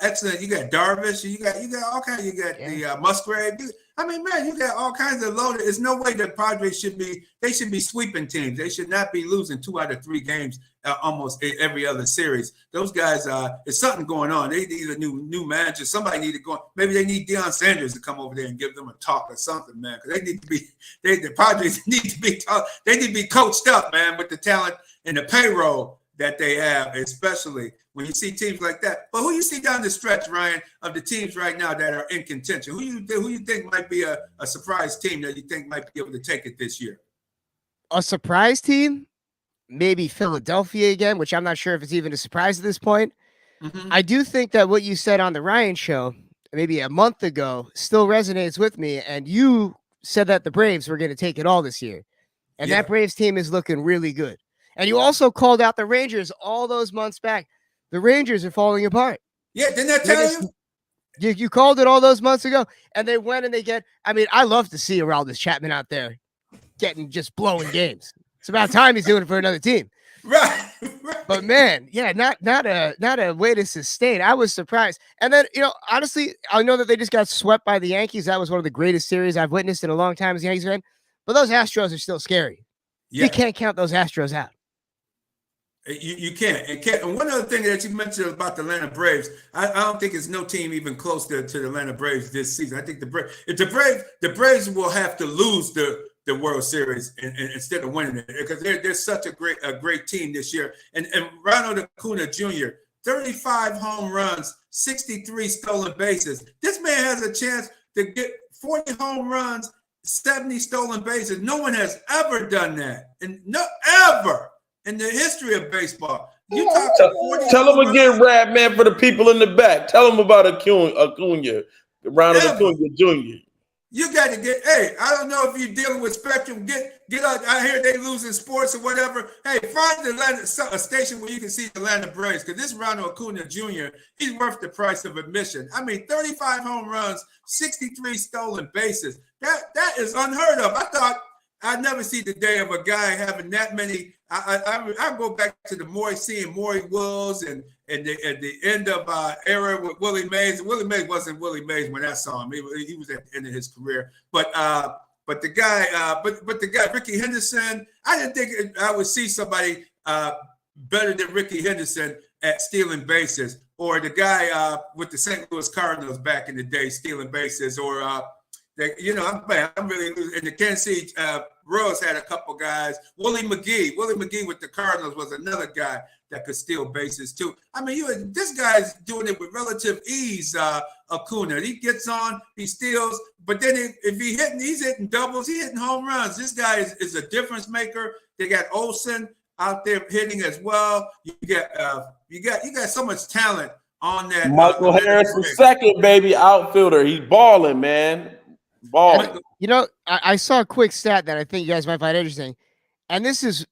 excellent. You got Darvish. You got all kinds. You got the Musgrave. I mean, man, you got all kinds of loaded. There's no way that Padres should be sweeping teams. They should not be losing 2 out of 3 games almost every other series. Those guys, there's something going on. They need a new manager. Somebody need to go. Maybe they need Deion Sanders to come over there and give them a talk or something, man. Because they need to be. The Padres need to be taught. They need to be coached up, man, with the talent and the payroll that they have, especially when you see teams like that. But who you see down the stretch, Ryan, of the teams right now that are in contention? Who you think might be a surprise team that you think might be able to take it this year? A surprise team? Maybe Philadelphia again, which I'm not sure if it's even a surprise at this point. Mm-hmm. I do think that what you said on the Ryan show maybe a month ago still resonates with me. And you said that the Braves were going to take it all this year. And that Braves team is looking really good. And you also called out the Rangers all those months back. The Rangers are falling apart. Yeah, didn't I tell you? You called it all those months ago, and they went and they get. I mean, I love to see Aroldis Chapman out there just blowing games. It's about time he's doing it for another team. Right. But man, yeah, not a way to sustain. I was surprised. And then, honestly, I know that they just got swept by the Yankees. That was one of the greatest series I've witnessed in a long time as a Yankees fan. But those Astros are still scary. Yeah. You can't count those Astros out. You can't. And one other thing that you mentioned about the Atlanta Braves, I don't think there's no team even close to the Atlanta Braves this season. I think the Braves will have to lose the World Series instead of winning it, because they're such a great team this year. And Ronald Acuna Jr., 35 home runs, 63 stolen bases. This man has a chance to get 40 home runs, 70 stolen bases. No one has ever done that, and ever in the history of baseball. You talk to tell them again, Rap Man, for the people in the back. Tell them about Acuna, Ronald Acuna Jr. You got to get. Hey, I don't know if you're dealing with Spectrum. Get out. I hear they losing sports or whatever. Hey, find a station where you can see the Atlanta Braves, because this Ronald Acuna Jr., he's worth the price of admission. I mean, 35 home runs, 63 stolen bases. That is unheard of. I thought I'd never see the day of a guy having that many. I go back to seeing Maury Wills and at the end of era with Willie Mays. Willie Mays wasn't Willie Mays when I saw him. He was at the end of his career. But the guy Ricky Henderson, I didn't think I would see somebody better than Ricky Henderson at stealing bases, or the guy with the St. Louis Cardinals back in the day stealing bases, or I'm really losing. And the Kansas City Royals had a couple guys. Willie McGee with the Cardinals was another guy that could steal bases too. I mean, this guy's doing it with relative ease. Acuna, he gets on, he steals, but then if he's hitting doubles, he's hitting home runs. This guy is a difference maker. They got Olsen out there hitting as well. You got so much talent on that. Michael Harris the second, baby, outfielder. He's balling, man. Balling. You know, I saw a quick stat that I think you guys might find interesting. And this is,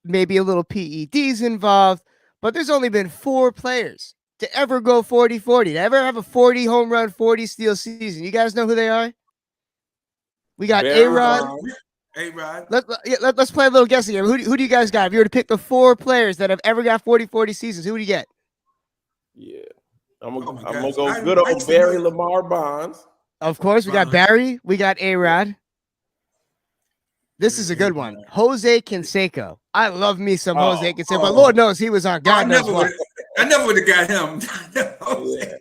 maybe a little PEDs involved, but there's only been 4 players to ever go 40-40, to ever have a 40 home run, 40 steal season. You guys know who they are? We got A-Rod. A-Rod. Let's play a little guessing game. Who do you guys got? If you were to pick the 4 players that have ever got 40-40 seasons, who do you get? Yeah. I'm gonna go good old Barry Lamar Bonds. Of course, we got Barry. We got A-Rod. This is a good one. Jose Canseco. I love me some Jose Canseco, but Lord knows he was on God knows what. I never would have got him.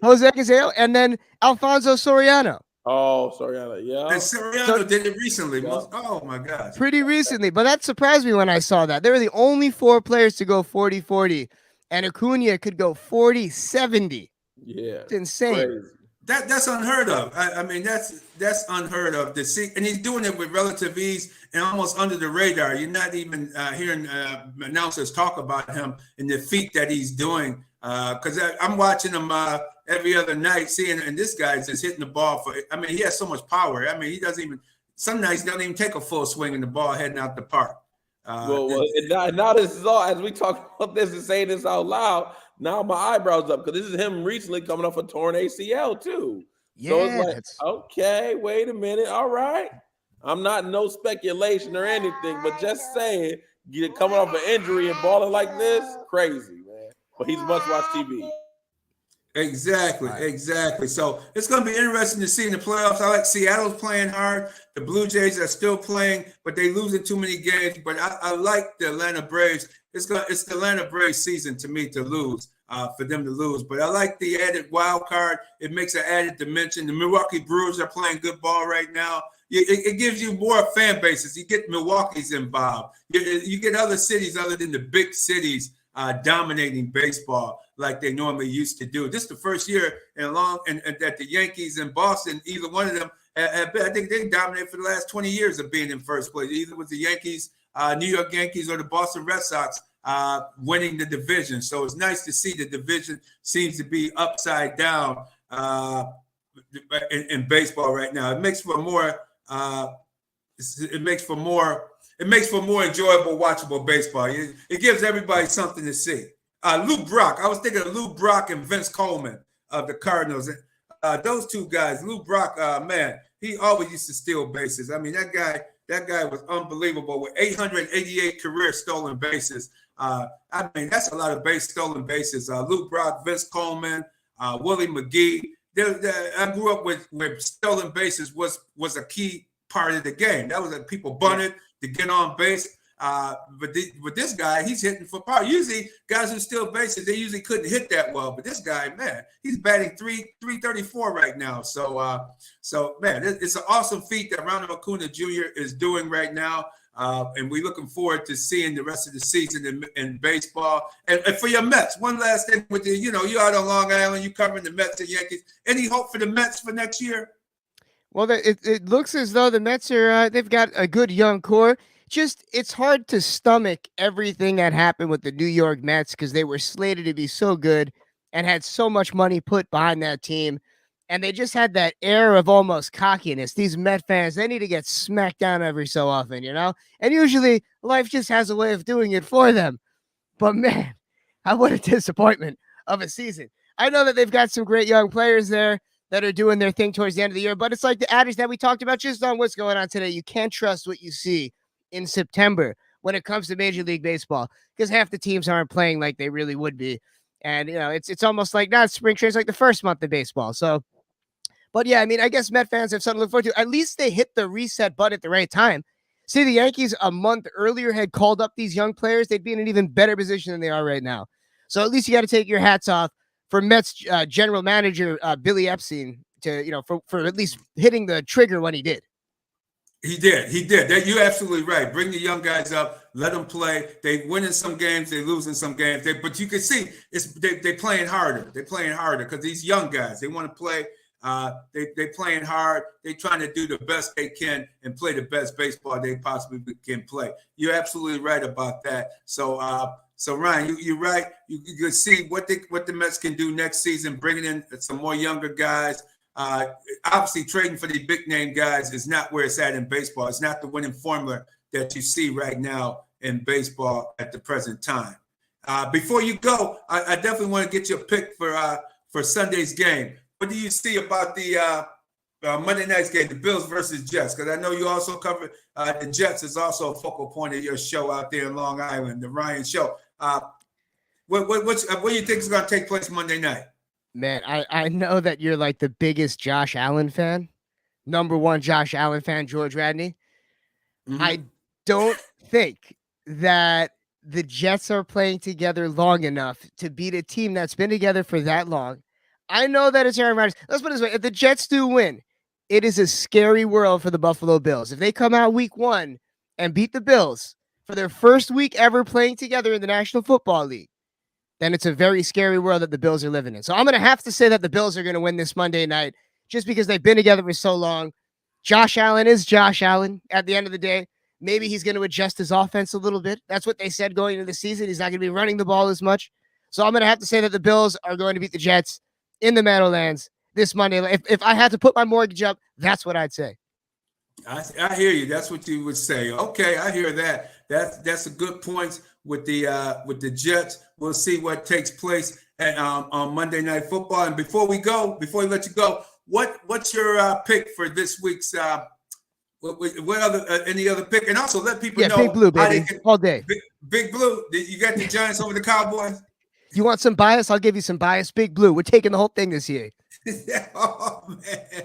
Jose Canseco, and then Alfonso Soriano. Oh, Soriano, yeah. And Soriano did it recently. Yeah. Oh, my gosh. Pretty recently, but that surprised me when I saw that. They were the only 4 players to go 40-40, and Acuna could go 40-70. Yeah. It's insane. Crazy. That's unheard of. I mean, that's unheard of to see, and he's doing it with relative ease and almost under the radar. You're not even hearing announcers talk about him and the feat that he's doing. Because I'm watching him every other night, and this guy's just hitting the ball he has so much power. I mean, some nights don't even take a full swing in the ball heading out the park. Now this is all, as we talk about this and say this out loud, now my eyebrows up because this is him recently coming off a torn ACL too. Yeah, so it's like, okay, wait a minute. All right. I'm not no speculation or anything, but just saying, coming off an injury and balling like this, crazy, man. But he's must-watch TV. Exactly. So it's going to be interesting to see in the playoffs. I like Seattle's playing hard. The Blue Jays are still playing, but they losing too many games. But I like the Atlanta Braves. It's the Atlanta Braves season to me to lose, for them to lose. But I like the added wild card. It makes an added dimension. The Milwaukee Brewers are playing good ball right now. It gives you more fan bases. You get Milwaukee's involved. You get other cities other than the big cities dominating baseball like they normally used to do. This is the first year and that the Yankees and Boston, either one of them, have been, I think they dominated for the last 20 years of being in first place. Either with the Yankees, New York Yankees, or the Boston Red Sox winning the division. So it's nice to see the division seems to be upside down in baseball right now. It makes for more enjoyable, watchable baseball. It gives everybody something to see. Luke Brock. I was thinking of Luke Brock and Vince Coleman of the Cardinals. Those two guys. Luke Brock, man, he always used to steal bases. I mean, that guy was unbelievable with 888 career stolen bases. I mean, that's a lot of stolen bases. Luke Brock, Vince Coleman, Willie McGee. I grew up with stolen bases was a key part of the game. That was like people bunted to get on base. But this guy, he's hitting for power. Usually, guys who steal bases, they usually couldn't hit that well. But this guy, man, he's batting 334 right now. So man, it's an awesome feat that Ronald Acuna Jr. is doing right now. And we're looking forward to seeing the rest of the season in baseball. And for your Mets, one last thing with you're out on Long Island, you covering the Mets and Yankees. Any hope for the Mets for next year? Well, it looks as though the Mets are they've got a good young core. Just it's hard to stomach everything that happened with the New York Mets because they were slated to be so good and had so much money put behind that team. And they just had that air of almost cockiness. These Met fans, they need to get smacked down every so often, And usually life just has a way of doing it for them. But man, what a disappointment of a season. I know that they've got some great young players there that are doing their thing towards the end of the year, but it's like the adage that we talked about just on what's going on today. You can't trust what you see in September when it comes to Major League Baseball because half the teams aren't playing like they really would be. And, it's almost like not spring training's like the first month of baseball. So, but yeah, I mean, I guess Met fans have something to look forward to. At least they hit the reset button at the right time. See, the Yankees a month earlier had called up these young players, they'd be in an even better position than they are right now. So at least you got to take your hats off for Mets general manager Billy Epstein to, for at least hitting the trigger when he did. He did. You're absolutely right. Bring the young guys up, let them play. They win in some games, they lose in some games. But you can see they playing harder. They're playing harder because these young guys, they want to play. They playing hard. They trying to do the best they can and play the best baseball they possibly can play. You're absolutely right about that. So Ryan, you're right. You can see what the Mets can do next season, bringing in some more younger guys. Obviously, trading for the big name guys is not where it's at in baseball. It's not the winning formula that you see right now in baseball at the present time. Before you go, I definitely want to get your pick for Sunday's game. What do you see about the Monday night's game, the Bills versus Jets? Because I know you also cover the Jets is also a focal point of your show out there in Long Island, the Ryan Show. What do you think is going to take place Monday night? Man, I know that you're like the biggest Josh Allen fan. Number one Josh Allen fan, George Radney. Mm-hmm. I don't think that the Jets are playing together long enough to beat a team that's been together for that long. I know that it's Aaron Rodgers. Let's put it this way. If the Jets do win, it is a scary world for the Buffalo Bills. If they come out week 1 and beat the Bills for their first week ever playing together in the National Football League, then it's a very scary world that the Bills are living in. So I'm going to have to say that the Bills are going to win this Monday night just because they've been together for so long. Josh Allen is Josh Allen at the end of the day. Maybe he's going to adjust his offense a little bit. That's what they said going into the season. He's not going to be running the ball as much. So I'm going to have to say that the Bills are going to beat the Jets in the Meadowlands this Monday. If I had to put my mortgage up, that's what I'd say. I hear you. That's what you would say. Okay, I hear that. That's a good point with the Jets. We'll see what takes place on Monday Night Football. And before we let you go, what's your pick for this week's? What other any other pick? And also let people know. Big Blue, baby, all day. Big Blue. You got the Giants over the Cowboys. You want some bias? I'll give you some bias. Big Blue. We're taking the whole thing this year. Oh man,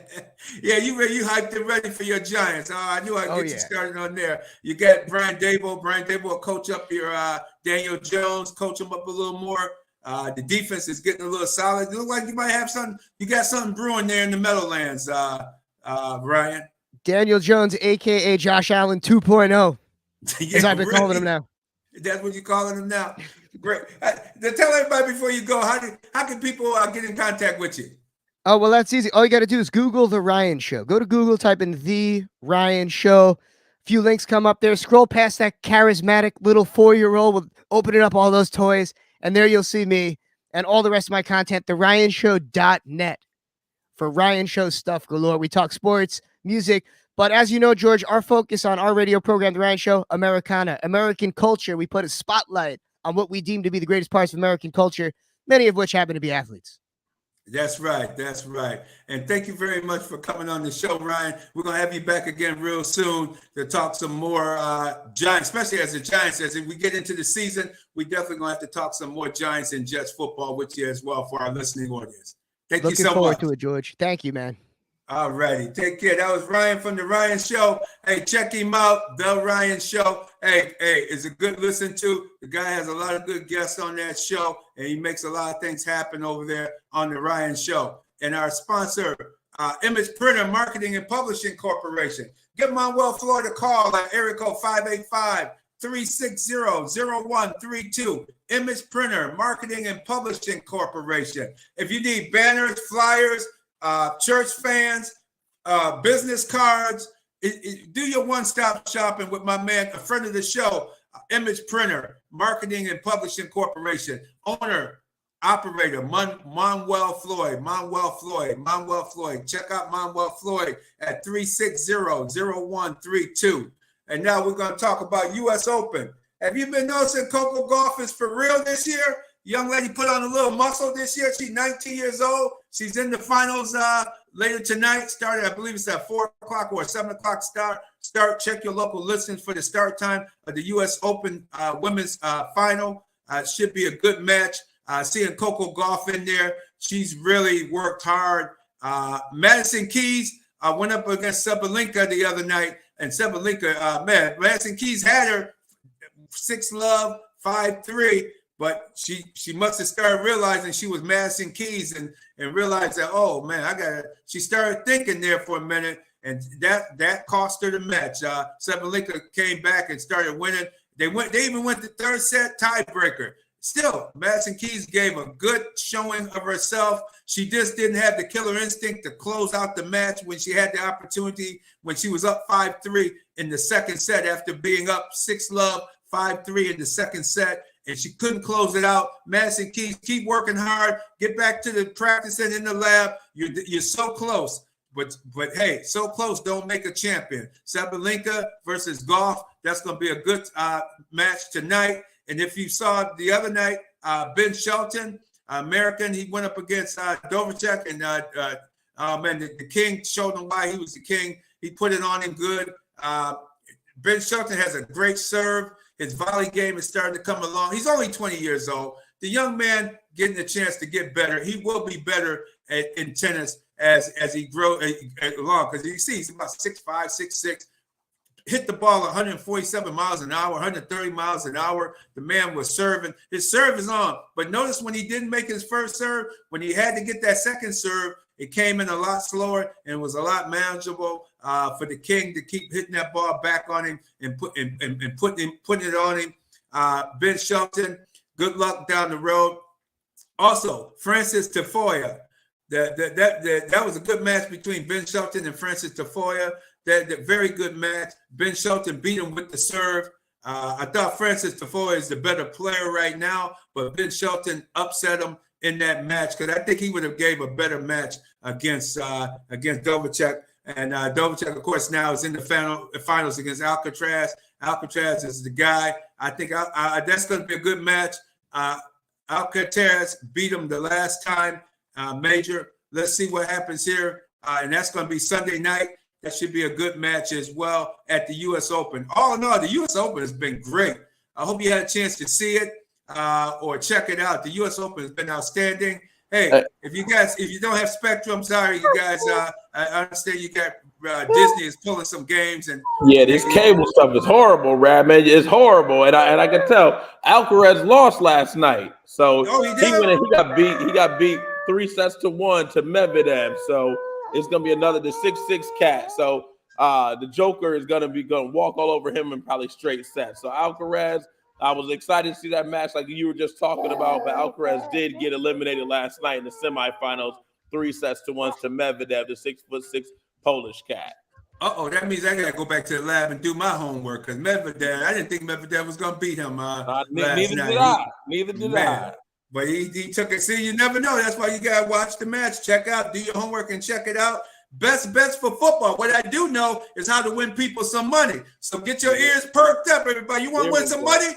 yeah, you hyped and ready for your Giants. I knew I'd get you started on there. You got Brian Dable. Brian Dable will coach up your Daniel Jones, coach him up a little more. The defense is getting a little solid. You look like you might have something. You got something brewing there in the Meadowlands, Brian. Daniel Jones, aka Josh Allen 2.0, as I've been calling him now. That's what you're calling him now. Great. Tell everybody before you go, how can people get in contact with you? Oh, well, that's easy. All you got to do is Google The Ryan Show. Go to Google, type in The Ryan Show. A few links come up there. Scroll past that charismatic little 4-year-old with opening up all those toys, and there you'll see me and all the rest of my content, theryanshow.net, for Ryan Show stuff galore. We talk sports, music, but as you know, George, our focus on our radio program, The Ryan Show, Americana, American culture. We put a spotlight on what we deem to be the greatest parts of American culture, many of which happen to be athletes. That's right. That's right. And thank you very much for coming on the show, Ryan. We're going to have you back again real soon to talk some more Giants, especially as the Giants. As we get into the season, we definitely going to have to talk some more Giants and Jets football with you as well for our listening audience. Thank you so much. Looking forward to it, George. Thank you, man. All righty. Take care. That was Ryan from The Ryan Show. Hey, check him out, The Ryan Show. Hey, it's a good listen to. The guy has a lot of good guests on that show, and he makes a lot of things happen over there on The Ryan Show. And our sponsor, Image Printer Marketing and Publishing Corporation. Give Manuel Floyd a call at area code 585-360-0132. Image Printer Marketing and Publishing Corporation. If you need banners, flyers, church fans, business cards, do your one-stop shopping with my man, a friend of the show, Image Printer Marketing and Publishing Corporation, owner, operator, Manuel Floyd. Check out Manuel Floyd at 360-0132. And now we're going to talk about U.S. Open. Have you been noticing Coco Gauff is for real this year? Young lady put on a little muscle this year. She's 19 years old. She's in the finals later tonight. Started, I believe it's at 4 o'clock or 7 o'clock start. Check your local listings for the start time of the U.S. Open women's final. Should be a good match. Seeing Coco Gauff in there. She's really worked hard. Madison Keys went up against Sabalenka the other night. and Sabalenka, man, Madison Keys had her 6'Love", 5'3", but she must have started realizing she was Madison Keys and realized that, oh man, she started thinking there for a minute, and that cost her the match. Sabalenka came back and started winning. They even went to third set tiebreaker. Still, Madison Keys gave a good showing of herself. She just didn't have the killer instinct to close out the match when she had the opportunity, when she was up 5-3 in the second set after being up 6-Love, 5-3 in the second set, and she couldn't close it out. Madison Keys, keep working hard. Get back to the practicing in the lab. You're so close. But hey, so close don't make a champion. Sabalenka versus Goff. That's going to be a good match tonight. And if you saw the other night, Ben Shelton, American, he went up against Dovacek, and the king showed him why he was the king. He put it on him good. Ben Shelton has a great serve. His volley game is starting to come along. He's only 20 years old. The young man getting a chance to get better. He will be better in tennis as he grows along, because you see he's about 6'5", 6'6". Hit the ball 147 miles an hour, 130 miles an hour. The man was serving. His serve is on. But notice when he didn't make his first serve, when he had to get that second serve, it came in a lot slower and was a lot manageable for the king to keep hitting that ball back on him and putting it on him. Ben Shelton, good luck down the road. Also, Francis Tiafoe. That was a good match between Ben Shelton and Francis Tiafoe. That very good match. Ben Shelton beat him with the serve. I thought Francis Tiafoe is the better player right now, but Ben Shelton upset him in that match because I think he would have gave a better match against Dovacek. And Dovacek, of course, now is in the finals against Alcatraz. Alcatraz is the guy. I think that's going to be a good match. Alcatraz beat him the last time major. Let's see what happens here. And that's going to be Sunday night. That should be a good match as well at the U.S. Open. All in all, the U.S. Open has been great. I hope you had a chance to see it or check it out. The U.S. Open has been outstanding. Hey, if you don't have Spectrum, sorry, you guys. I understand you got Disney is pulling some games, and yeah, this cable stuff is horrible, Rad, man. It's horrible, and I can tell Alcaraz lost last night, so he got beat 3-1 to Medvedev. So it's gonna be the 6-6 cat. So the Joker is gonna walk all over him in probably straight sets. So Alcaraz, I was excited to see that match like you were just talking about, but Alcaraz did get eliminated last night in the semifinals, 3-1 to Medvedev, the 6'6" Polish cat. That means I gotta go back to the lab and do my homework because Medvedev, I didn't think Medvedev was gonna beat him. Neither did I. But he took it. See, you never know. That's why you gotta watch the match, check out, do your homework, and check it out. Best bets for football. What I do know is how to win people some money. So get your ears perked up, everybody. You want to win some money?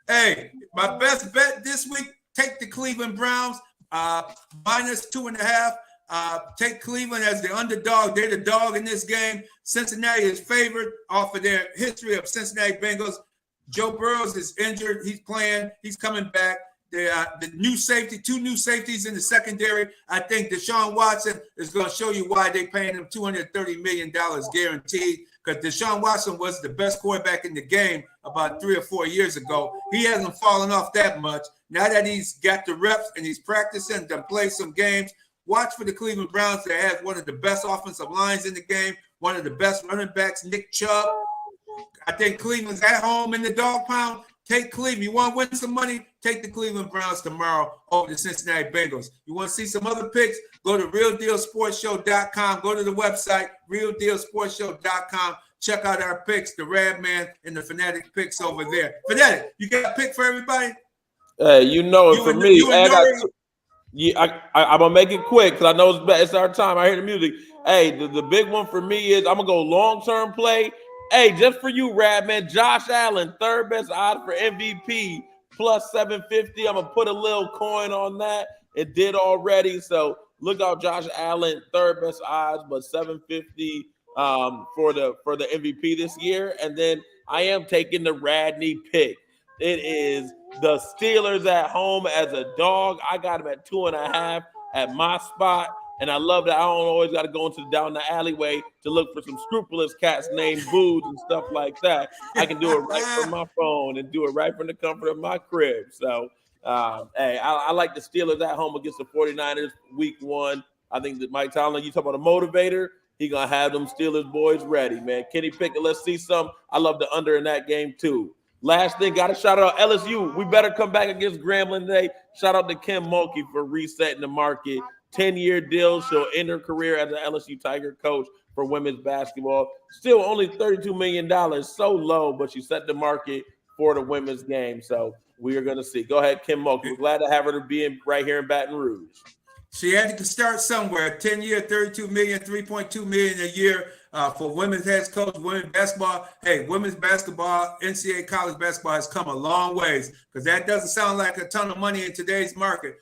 Hey, my best bet this week: take the Cleveland Browns -2.5. Take Cleveland as the underdog. They're the dog in this game. Cincinnati is favored off of their history of Cincinnati Bengals. Joe Burrows is injured. He's playing. He's coming back. The new safety, 2 new safeties in the secondary. I think Deshaun Watson is going to show you why they're paying him $230 million guaranteed, because Deshaun Watson was the best quarterback in the game about 3 or 4 years ago. He hasn't fallen off that much. Now that he's got the reps and he's practicing to play some games, watch for the Cleveland Browns that has one of the best offensive lines in the game, one of the best running backs, Nick Chubb. I think Cleveland's at home in the dog pound. Take Cleveland. You want to win some money? Take the Cleveland Browns tomorrow over the Cincinnati Bengals. You want to see some other picks? Go to RealDealSportsShow.com. Go to the website, RealDealSportsShow.com. Check out our picks, the Radman and the Fanatic picks over there. Fanatic, you got a pick for everybody? Hey, for me, I'm going to make it quick because I know it's our time. I hear the music. Hey, the big one for me is I'm going to go long-term play. Hey, just for you, Radman, Josh Allen, third best odds for MVP, plus 750. I'm going to put a little coin on that. It did already. So look out, Josh Allen, third best odds, but 750 for the MVP this year. And then I am taking the Radney pick. It is the Steelers at home as a dog. I got them at 2.5 at my spot. And I love that I don't always got to go down the alleyway to look for some scrupulous cats named Booze and stuff like that. I can do it right from my phone and do it right from the comfort of my crib. So, hey, I like the Steelers at home against the 49ers week 1. I think that Mike Tomlin, you talk about a motivator, he going to have them Steelers boys ready, man. Kenny Pickett, let's see some. I love the under in that game, too. Last thing, got to shout out LSU. We better come back against Grambling today. Shout out to Kim Mulkey for resetting the market. 10-year deal. She'll end her career as an LSU Tiger coach for women's basketball. Still only $32 million. So low, but she set the market for the women's game. So we are going to see. Go ahead, Kim Mulkey. We're glad to have her to be right here in Baton Rouge. She had to start somewhere. 10-year, $32 million, $3.2 million a year for women's head coach, women's basketball. Hey, women's basketball, NCAA college basketball has come a long ways because that doesn't sound like a ton of money in today's market,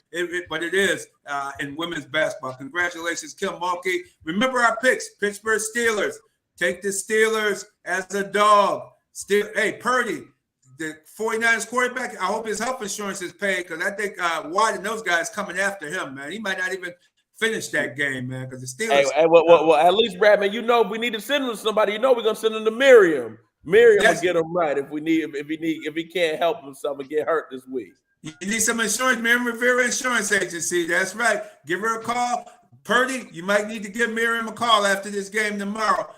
but it is in women's basketball. Congratulations, Kim Mulkey. Remember our picks, Pittsburgh Steelers. Take the Steelers as a dog. Hey, Purdy, the 49ers quarterback, I hope his health insurance is paid because I think Watt and those guys coming after him, man. He might not even finish that game, man, because the Steelers. Well, at least, Brad, man, if we need to send him to somebody, we're going to send him to Miriam. Miriam will get him right if he can't help himself and get hurt this week. You need some insurance, Miriam Rivera Insurance Agency. That's right. Give her a call. Purdy, you might need to give Miriam a call after this game tomorrow.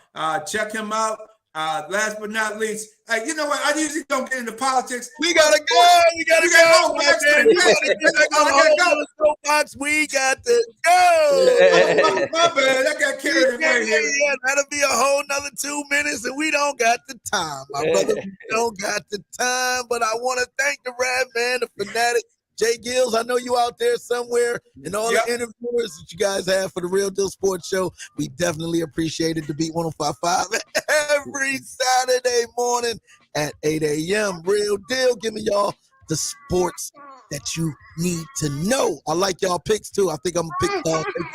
Check him out. Last but not least, you know what? I usually don't get into politics. We gotta go. We gotta go. We gotta go. We got to go. My bad. I got carried away here. Yeah, that'll be a whole nother 2 minutes, and we don't got the time, my brother. We don't got the time. But I want to thank the Rad Man, the fanatic. J-GILLZ, I know you out there somewhere, and all the interviewers that you guys have for the Real Deal Sports Show. We definitely appreciate it to beat 105.5 every Saturday morning at 8 a.m. Real Deal, giving y'all the sports that you need to know. I like y'all picks too. I think I'm gonna pick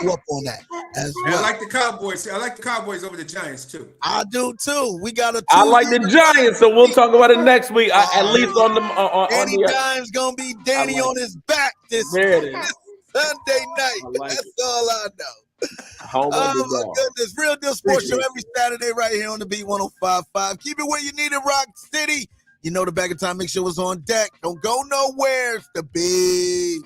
you up on that as well. I like the Cowboys. I like the Cowboys over the Giants too. I do too. We got I like the Giants, so we'll talk about it next week. At least on the Danny Dimes gonna be Danny on his back this Sunday night. That's all I know. Oh my goodness. Real Deal Sports Show every Saturday right here on the Beat 105.5. Keep it where you need it, Rock City. You know the Bag of Time Mix Show is on deck. Don't go nowhere. It's the Big